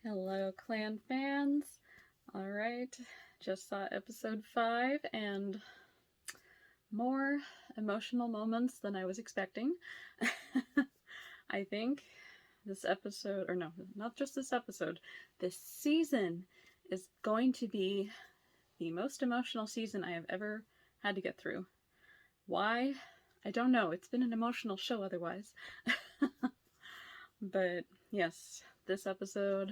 Hello, clan fans. Alright, just saw episode 5 and more emotional moments than I was expecting. I think this episode, or no, not just this episode, this season is going to be the most emotional season I have ever had to get through. Why? I don't know. It's been an emotional show otherwise. But yes, this episode,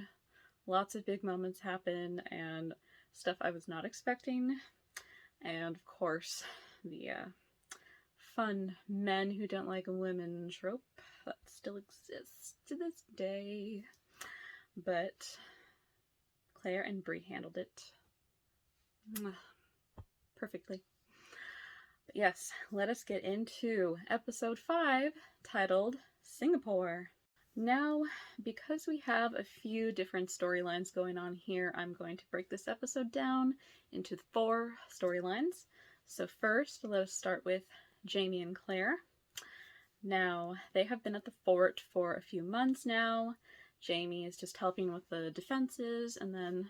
lots of big moments happen and stuff I was not expecting. And of course, the fun men who don't like women trope that still exists to this day. But Claire and Brie handled it perfectly. But yes, let us get into episode 5, titled Singapore. Now, because we have a few different storylines going on here, I'm going to break this episode down into 4 storylines. So first, let us start with Jamie and Claire. Now, they have been at the fort for a few months now. Jamie is just helping with the defenses, and then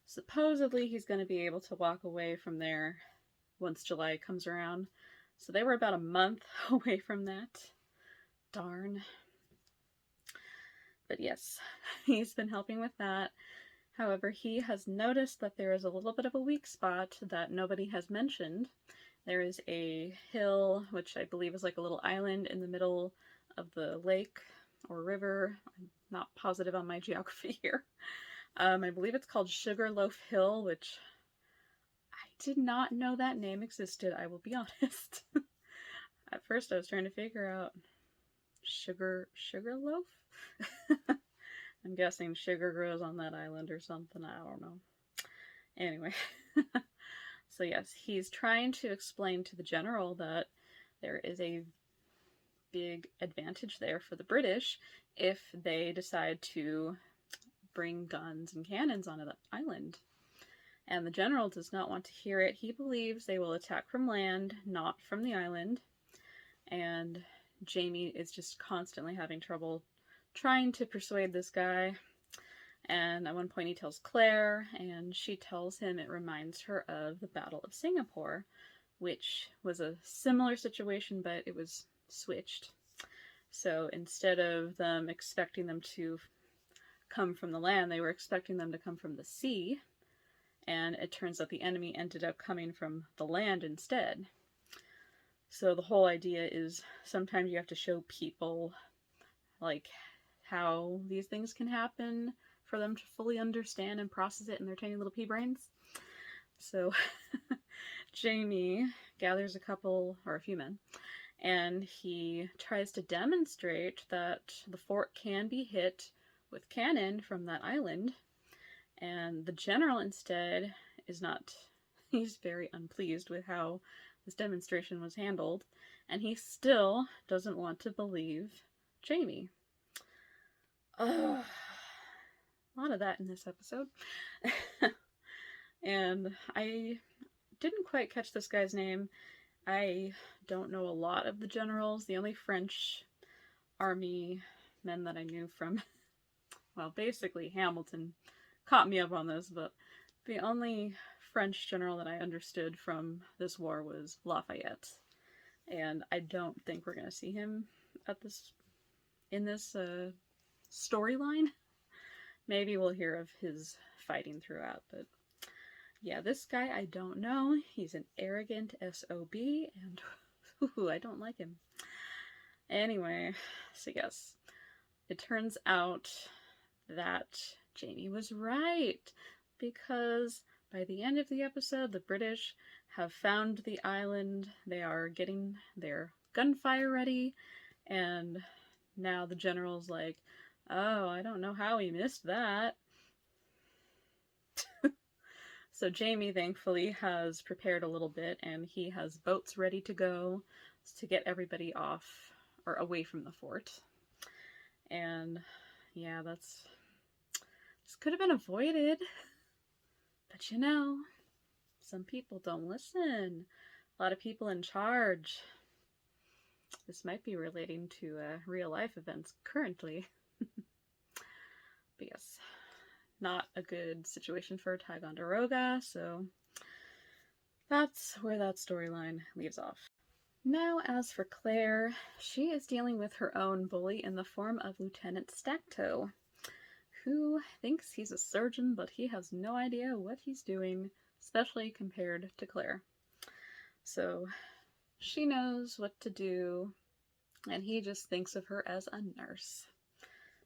supposedly he's going to be able to walk away from there once July comes around. So they were about a month away from that. Darn. But yes, he's been helping with that. However, he has noticed that there is a little bit of a weak spot that nobody has mentioned. There is a hill, which I believe is like a little island in the middle of the lake or river. I'm not positive on my geography here. I believe it's called Sugarloaf Hill, which I did not know that name existed, I will be honest. At first I was trying to figure out Sugarloaf? I'm guessing sugar grows on that island or something, I don't know. Anyway, so yes, he's trying to explain to the general that there is a big advantage there for the British if they decide to bring guns and cannons onto the island. And the general does not want to hear it. He believes they will attack from land, not from the island. And Jamie is just constantly having trouble trying to persuade this guy. And at one point he tells Claire, and she tells him it reminds her of the Battle of Singapore, which was a similar situation, but it was switched. So instead of them expecting them to come from the land, they were expecting them to come from the sea. And it turns out the enemy ended up coming from the land instead. So the whole idea is sometimes you have to show people like how these things can happen for them to fully understand and process it in their tiny little pea brains. So Jamie gathers a couple, or a few men, and he tries to demonstrate that the fort can be hit with cannon from that island. And the general instead is not, he's very unpleased with how this demonstration was handled, and he still doesn't want to believe Jamie. A lot of that in this episode. And I didn't quite catch this guy's name. I don't know a lot of the generals. The only French army men that I knew from, well, basically Hamilton caught me up on this, but the only French general that I understood from this war was Lafayette. And I don't think we're going to see him in this storyline. Maybe we'll hear of his fighting throughout, but yeah, this guy I don't know. He's an arrogant SOB, and ooh, I don't like him. Anyway, so yes, it turns out that Jamie was right, because by the end of the episode, the British have found the island. They are getting their gunfire ready, and now the general's like, oh, I don't know how he missed that. So Jamie, thankfully, has prepared a little bit, and he has boats ready to go to get everybody off, or away from the fort. And yeah, this could have been avoided. But you know, some people don't listen. A lot of people in charge. This might be relating to real life events currently. But yes, not a good situation for Ticonderoga, so that's where that storyline leaves off. Now, as for Claire, she is dealing with her own bully in the form of Lieutenant Stacto, who thinks he's a surgeon, but he has no idea what he's doing, especially compared to Claire. So she knows what to do, and he just thinks of her as a nurse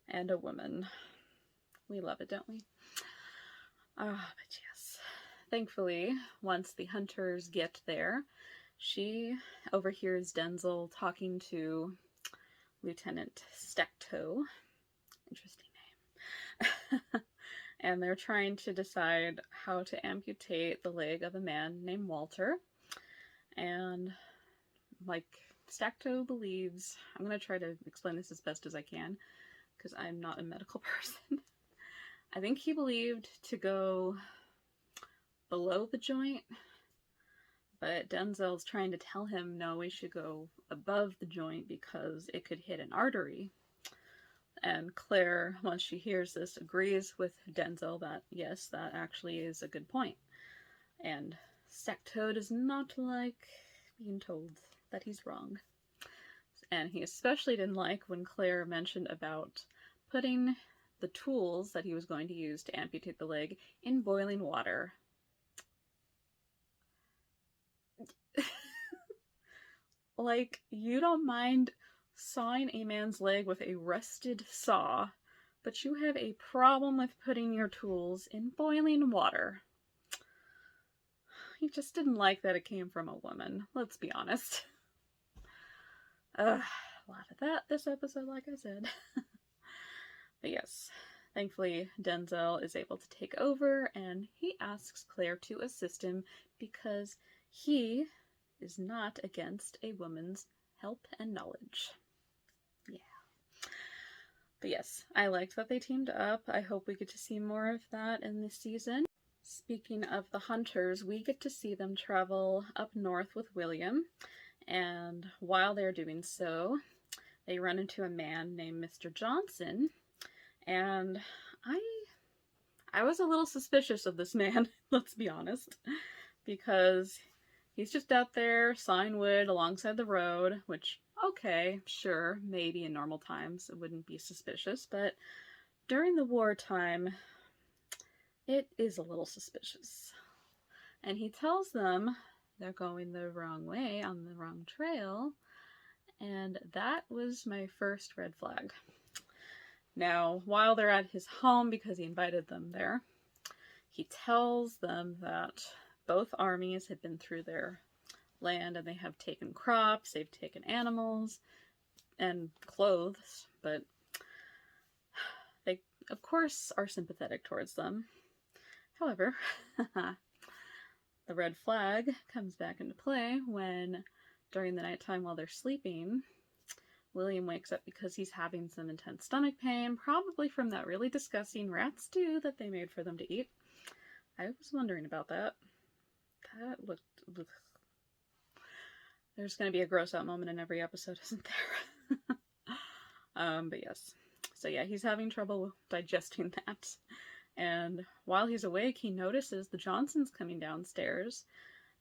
and a woman. We love it, don't we? But yes. Thankfully, once the hunters get there, she overhears Denzel talking to Lieutenant Stacto. Interesting name. And they're trying to decide how to amputate the leg of a man named Walter. And, like, Stacto believes... I'm going to try to explain this as best as I can, because I'm not a medical person. I think he believed to go below the joint, but Denzel's trying to tell him, no, we should go above the joint because it could hit an artery. And Claire, once she hears this, agrees with Denzel that, yes, that actually is a good point. And Stacto does not like being told that he's wrong. And he especially didn't like when Claire mentioned about putting the tools that he was going to use to amputate the leg in boiling water. Like, you don't mind sawing a man's leg with a rusted saw, but you have a problem with putting your tools in boiling water. He just didn't like that it came from a woman, let's be honest. A lot of that this episode, like I said. But yes, thankfully Denzel is able to take over, and he asks Claire to assist him because he is not against a woman's help and knowledge. Yeah. But yes, I liked that they teamed up. I hope we get to see more of that in this season. Speaking of the hunters, we get to see them travel up north with William, and while they're doing so, they run into a man named Mr. Johnson, and I was a little suspicious of this man, let's be honest, because he's just out there sawing wood alongside the road, which, okay, sure, maybe in normal times it wouldn't be suspicious, but during the wartime, it is a little suspicious. And he tells them they're going the wrong way, on the wrong trail, and that was my first red flag. Now, while they're at his home, because he invited them there, he tells them that both armies have been through their land and they have taken crops, they've taken animals, and clothes, but they, of course, are sympathetic towards them. However, the red flag comes back into play when, during the nighttime while they're sleeping, William wakes up because he's having some intense stomach pain, probably from that really disgusting rat stew that they made for them to eat. I was wondering about that. That looked... There's going to be a gross out moment in every episode, isn't there? But yes. So yeah, he's having trouble digesting that. And while he's awake, he notices the Johnsons coming downstairs,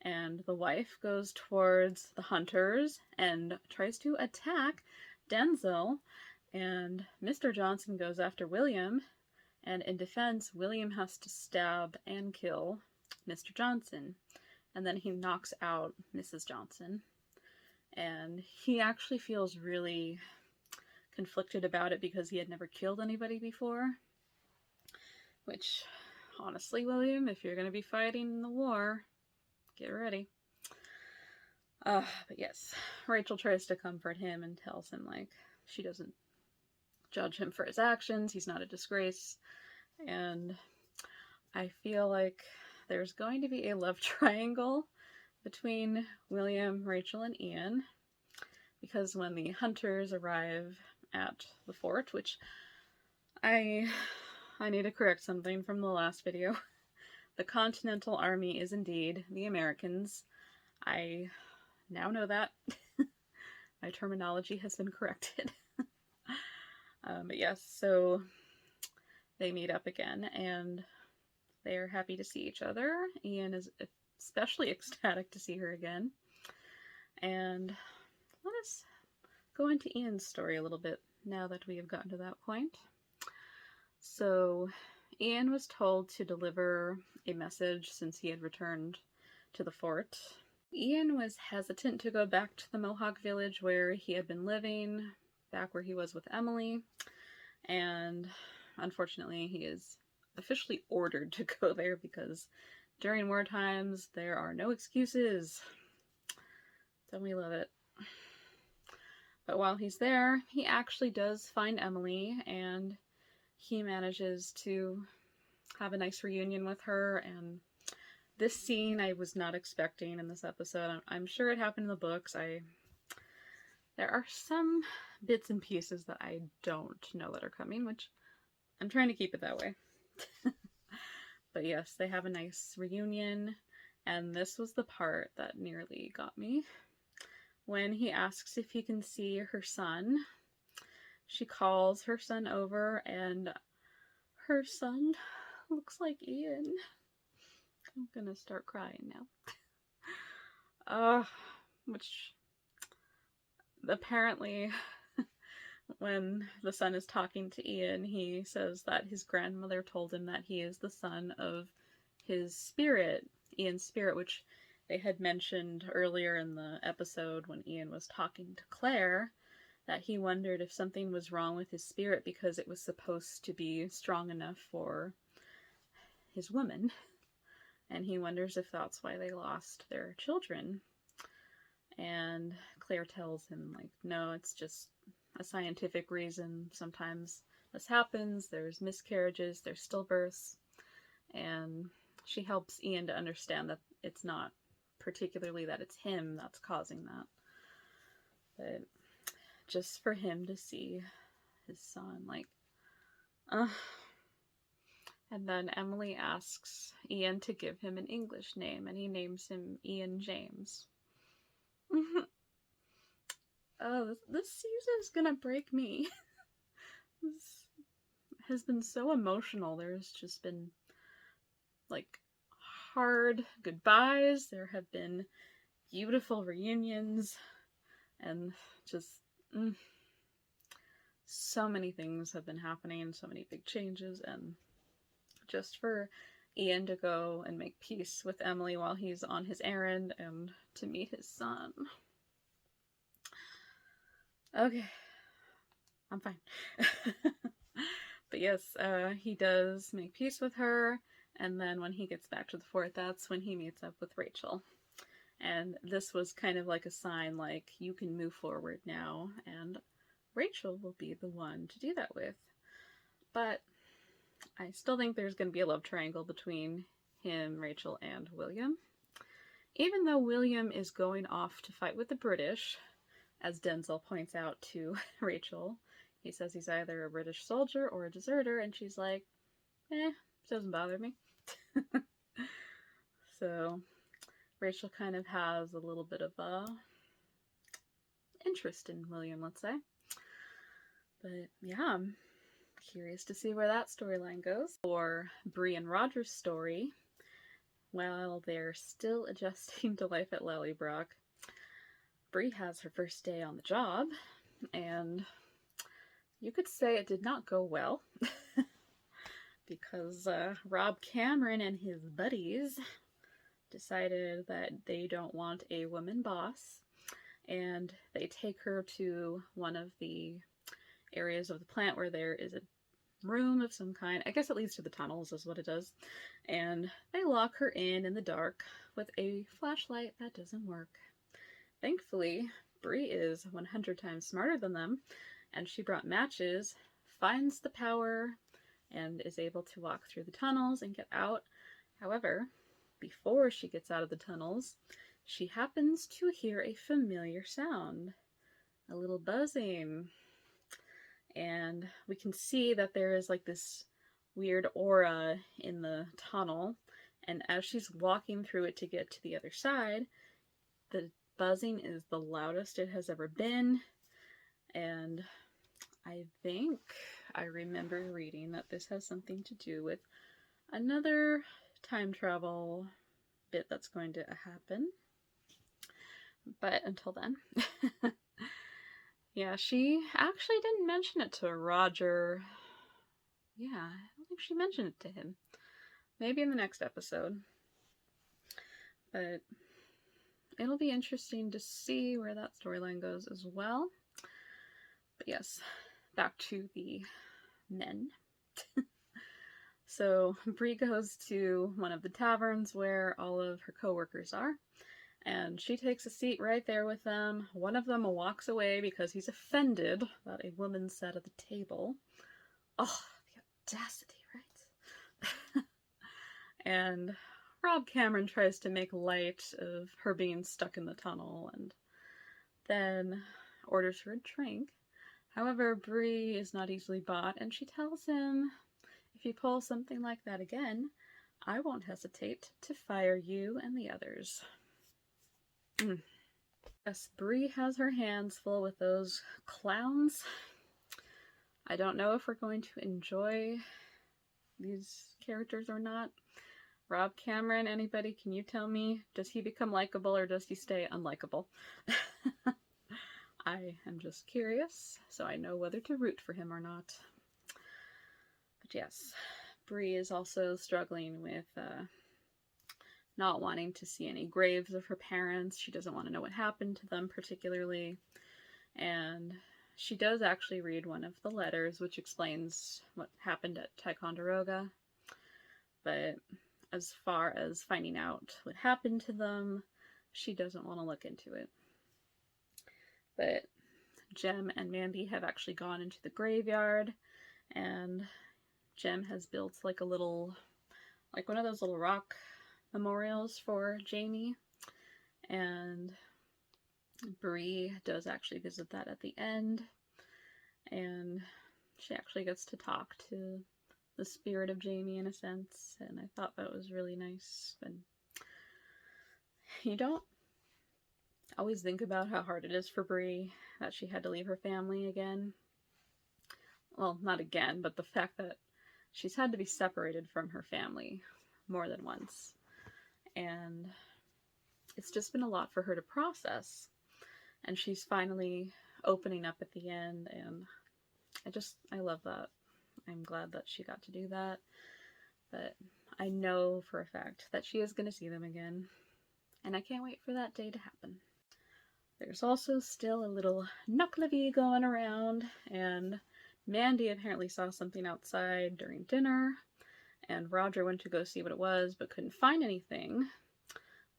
and the wife goes towards the hunters and tries to attack Denzel, and Mr. Johnson goes after William, and in defense, William has to stab and kill Mr. Johnson, and then he knocks out Mrs. Johnson, and he actually feels really conflicted about it because he had never killed anybody before, which, honestly, William, if you're going to be fighting in the war, get ready. But yes, Rachel tries to comfort him and tells him, like, she doesn't judge him for his actions, he's not a disgrace, and I feel like there's going to be a love triangle between William, Rachel, and Ian, because when the hunters arrive at the fort, which I need to correct something from the last video. The Continental Army is indeed the Americans. I now know that. My terminology has been corrected. But yes, so they meet up again, and they are happy to see each other. Ian is especially ecstatic to see her again. And let us go into Ian's story a little bit now that we have gotten to that point. So Ian was told to deliver a message since he had returned to the fort. Ian was hesitant to go back to the Mohawk village where he had been living, back where he was with Emily, and unfortunately he is officially ordered to go there because during war times there are no excuses. Don't we love it? But while he's there, he actually does find Emily, and he manages to have a nice reunion with her. And this scene I was not expecting in this episode. I'm sure it happened in the books. There are some bits and pieces that I don't know that are coming, which I'm trying to keep it that way. But yes, they have a nice reunion, and this was the part that nearly got me. When he asks if he can see her son, she calls her son over, and her son looks like Ian. I'm gonna start crying now. Which apparently when the son is talking to Ian, he says that his grandmother told him that he is the son of his spirit, Ian's spirit, which they had mentioned earlier in the episode when Ian was talking to Claire, that he wondered if something was wrong with his spirit because it was supposed to be strong enough for his woman. And he wonders if that's why they lost their children. And Claire tells him, like, no, it's just a scientific reason. Sometimes this happens. There's miscarriages, there's stillbirths. And she helps Ian to understand that it's not particularly that it's him that's causing that, but just for him to see his son, like, And then Emily asks Ian to give him an English name, and he names him Ian James. Oh, this season's gonna break me. This has been so emotional. There's just been, like, hard goodbyes. There have been beautiful reunions. And just so many things have been happening. So many big changes. And just for Ian to go and make peace with Emily while he's on his errand and to meet his son. Okay. I'm fine. But yes, he does make peace with her, and then when he gets back to the fort, that's when he meets up with Rachel. And this was kind of like a sign, like, you can move forward now, and Rachel will be the one to do that with. But I still think there's going to be a love triangle between him, Rachel, and William. Even though William is going off to fight with the British, as Denzel points out to Rachel, he says he's either a British soldier or a deserter, and she's like, doesn't bother me. So Rachel kind of has a little bit of a interest in William, let's say. But yeah, I'm curious to see where that storyline goes. For Bree and Roger's story, while they're still adjusting to life at Lallybroch, Bree has her first day on the job, and you could say it did not go well. Because Rob Cameron and his buddies decided that they don't want a woman boss, and they take her to one of the areas of the plant where there is a room of some kind. I guess it leads to the tunnels is what it does. And they lock her in the dark with a flashlight that doesn't work. Thankfully, Bree is 100 times smarter than them, and she brought matches, finds the power, and is able to walk through the tunnels and get out. However, before she gets out of the tunnels, she happens to hear a familiar sound. A little buzzing. And we can see that there is like this weird aura in the tunnel. And as she's walking through it to get to the other side, the buzzing is the loudest it has ever been. And I think I remember reading that this has something to do with another time travel bit that's going to happen. But until then, yeah, she actually didn't mention it to Roger. Yeah, I don't think she mentioned it to him. Maybe in the next episode. But it'll be interesting to see where that storyline goes as well. But yes, back to the men. So Bree goes to one of the taverns where all of her co-workers are, and she takes a seat right there with them. One of them walks away because he's offended that a woman sat at the table. Oh, the audacity, right? And Rob Cameron tries to make light of her being stuck in the tunnel and then orders her a drink. However, Bree is not easily bought, and she tells him, if you pull something like that again, I won't hesitate to fire you and the others. Yes, Bree has her hands full with those clowns. I don't know if we're going to enjoy these characters or not. Rob Cameron, anybody, can you tell me, does he become likable or does he stay unlikable? I am just curious, so I know whether to root for him or not. But yes, Bree is also struggling with not wanting to see any graves of her parents. She doesn't want to know what happened to them particularly. And she does actually read one of the letters, which explains what happened at Ticonderoga. But as far as finding out what happened to them, she doesn't want to look into it. But Jem and Mandy have actually gone into the graveyard, and Jem has built like a little, like one of those little rock memorials for Jamie, and Bree does actually visit that at the end, and she actually gets to talk to the spirit of Jamie in a sense, and I thought that was really nice. And you don't always think about how hard it is for Bree that she had to leave her family again. Well, not again, but the fact that she's had to be separated from her family more than once. And it's just been a lot for her to process. And she's finally opening up at the end, and I love that. I'm glad that she got to do that. But I know for a fact that she is going to see them again. And I can't wait for that day to happen. There's also still a little knucklavy going around, and Mandy apparently saw something outside during dinner, and Roger went to go see what it was, but couldn't find anything.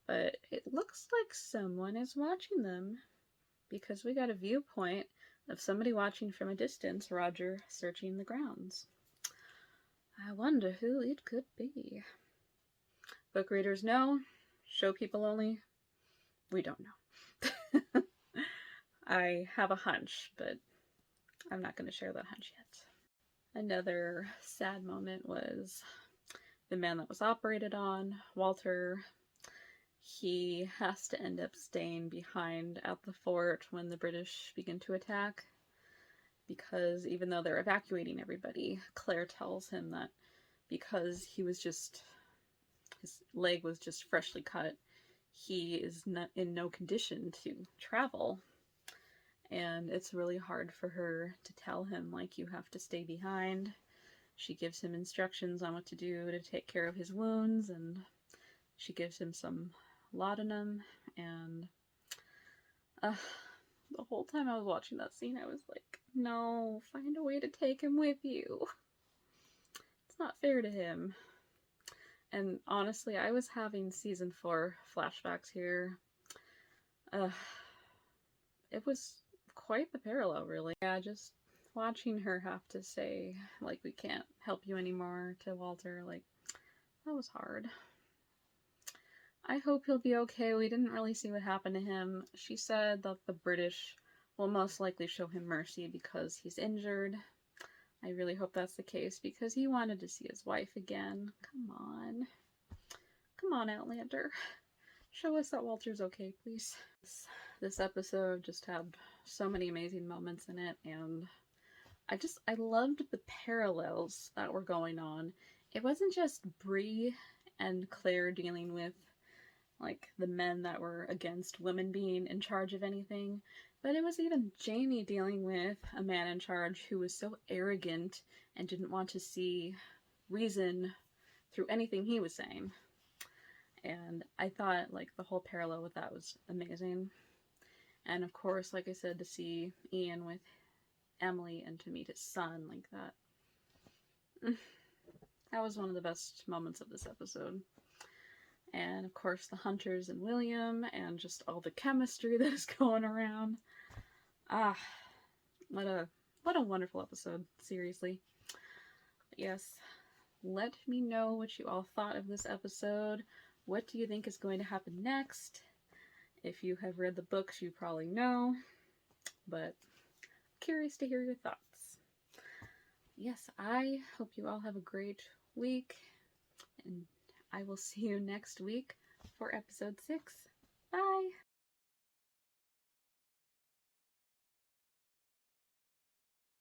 But it looks like someone is watching them, because we got a viewpoint of somebody watching from a distance, Roger searching the grounds. I wonder who it could be. Book readers know, show people only, we don't know. I have a hunch, but I'm not going to share that hunch yet. Another sad moment was the man that was operated on, Walter. He has to end up staying behind at the fort when the British begin to attack, because even though they're evacuating everybody, Claire tells him that because his leg was just freshly cut, he is not in no condition to travel. And it's really hard for her to tell him, like, you have to stay behind. She gives him instructions on what to do to take care of his wounds, and she gives him some laudanum, and the whole time I was watching that scene, I was like, no, find a way to take him with you. It's not fair to him. And honestly, I was having season 4 flashbacks here. It was quite the parallel, really. Yeah, just watching her have to say, like, we can't help you anymore to Walter, like, that was hard. I hope he'll be okay. We didn't really see what happened to him. She said that the British will most likely show him mercy because he's injured. I really hope that's the case, because he wanted to see his wife again. Come on. Come on, Outlander. Show us that Walter's okay, please. This episode just had so many amazing moments in it, and I loved the parallels that were going on. It wasn't just Bree and Claire dealing with like the men that were against women being in charge of anything, but it was even Jamie dealing with a man in charge who was so arrogant and didn't want to see reason through anything he was saying. And I thought like the whole parallel with that was amazing. And of course, like I said, to see Ian with Emily and to meet his son like that. That was one of the best moments of this episode. And of course, the Hunters and William, and just all the chemistry that is going around. Ah, what a wonderful episode, seriously. But yes, let me know what you all thought of this episode. What do you think is going to happen next? If you have read the books, you probably know, but curious to hear your thoughts. Yes, I hope you all have a great week, and I will see you next week for episode 6. Bye!